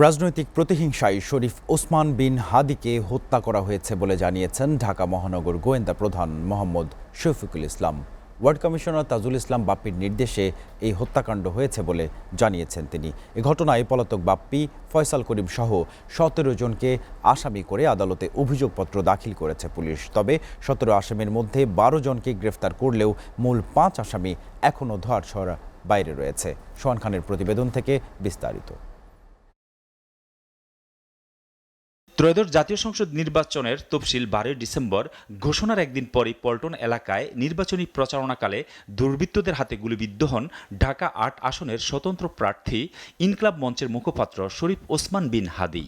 রাজনৈতিক প্রতিহিংসায় শরীফ ওসমান বিন হাদিকে হত্যা করা হয়েছে বলে জানিয়েছেন ঢাকা মহানগর গোয়েন্দা প্রধান মোহাম্মদ শফিকুল ইসলাম। ওয়ার্ড কমিশনার তাজুল ইসলাম বাপ্পির নির্দেশে এই হত্যাকাণ্ড হয়েছে বলে জানিয়েছেন তিনি। এ ঘটনায় পলাতক বাপ্পি ফয়সাল করিম সহ ১৭ জনকে আসামি করে আদালতে অভিযোগপত্র দাখিল করেছে পুলিশ। তবে ১৭ আসামির মধ্যে ১২ জনকে গ্রেফতার করলেও মূল ৫ আসামি এখনও ধরাছোঁয়ার বাইরে রয়েছে। সোহান খানের প্রতিবেদন থেকে বিস্তারিত। ত্রয়োদশ জাতীয় সংসদ নির্বাচনের তফসিল ১২ ডিসেম্বর ঘোষণার একদিন পরই পল্টন এলাকায় নির্বাচনী প্রচারণাকালে দুর্বৃত্তদের হাতে গুলিবিদ্ধ হন ঢাকা ৮ আসনের স্বতন্ত্র প্রার্থী ইনকলাব মঞ্চের মুখপাত্র শরীফ ওসমান বিন হাদি।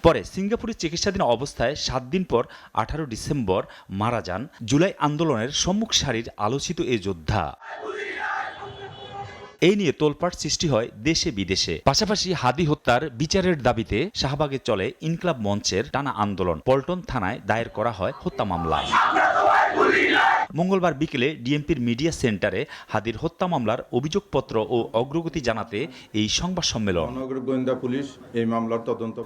পরে সিঙ্গাপুরে চিকিৎসাধীন অবস্থায় ৭ দিন পর ১৮ ডিসেম্বর মারা যান জুলাই আন্দোলনের সম্মুখ সারির আলোচিত এ যোদ্ধা। এই নিয়ে তোলপাড় সৃষ্টি হয় দেশে বিদেশে। পাশাপাশি হাদি হত্যার বিচারের দাবিতে শাহবাগে চলে ইনকলাব মঞ্চের টানা আন্দোলন। পল্টন থানায় দায়ের করা হয় হত্যা মামলা। মঙ্গলবার বিকেলে ডিএমপির মিডিয়া সেন্টারে হাদির হত্যা মামলার অভিযোগপত্র ও অগ্রগতি জানাতে এই সংবাদ সম্মেলন।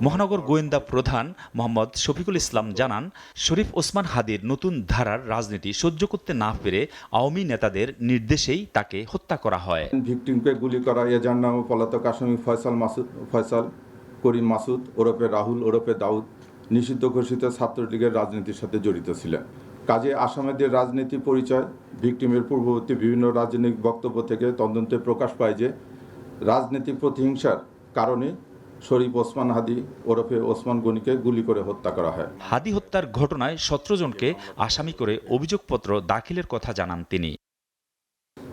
মহানগর গোয়েন্দা প্রধান মোহাম্মদ শফিকুল ইসলাম জানান, শরীফ ওসমান হাদির নতুন ধারার রাজনীতি সহ্য করতে না পেরে আওয়ামী নেতাদের নির্দেশেই তাকে হত্যা করা হয়। ভিকটিমকে গুলি করা যার নাম পলাতক আসামি ফয়সাল করিম মাসুদ ওরফে রাহুল ওরফে দাউদ নিষিদ্ধ ঘোষিত ছাত্রলীগের রাজনীতির সাথে জড়িত ছিলেন। কাজে আসামিদের রাজনীতি পরিচয় ভিকটিমের পূর্ববর্তী বিভিন্ন রাজনৈতিক বক্তব্য থেকে তদন্তে প্রকাশ পায় যে রাজনৈতিক প্রতিহিংসার কারণে শরীফ ওসমান হাদি ওরফে ওসমান গনিকে গুলি করে হত্যা করা হয়। হাদি হত্যার ঘটনায় ১৭ জনকে আসামি করে অভিযোগপত্র দাখিলের কথা জানান তিনি।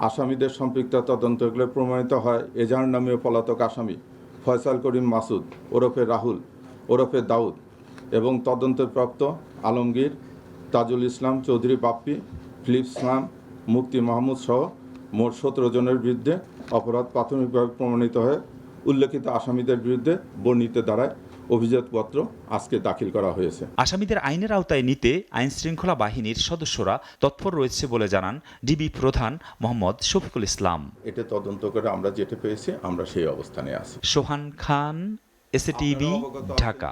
আসামিদের সম্পৃক্ত তদন্ত হলে প্রমাণিত হয় এজাহার নামীয় পলাতক আসামি ফয়সাল করিম মাসুদ ওরফে রাহুল ওরফে দাউদ এবং তদন্তপ্রাপ্ত আলমগীর, তাজুল ইসলাম চৌধুরী বাপ্পি, ফিলিপ ইসলাম, মুফতি মাহমুদ সহ মোট ১৭ জনের বিরুদ্ধে অপরাধ প্রাথমিকভাবে প্রমাণিত হয়ে উল্লেখিত আসামিদের বিরুদ্ধে বর্ণিত ধারায় অভিযোগপত্র আজকে দাখিল করা হয়েছে। আসামিদের আইনের আওতায় নিতে আইন শৃঙ্খলা বাহিনীর সদস্যরা তৎপর রয়েছে বলে জানান ডিবি প্রধান মোহাম্মদ শফিকুল ইসলাম। এটা তদন্ত করে আমরা যেটা পেয়েছি আমরা সেই অবস্থানে আছি। সোহান খান, এসএটিভি, ঢাকা।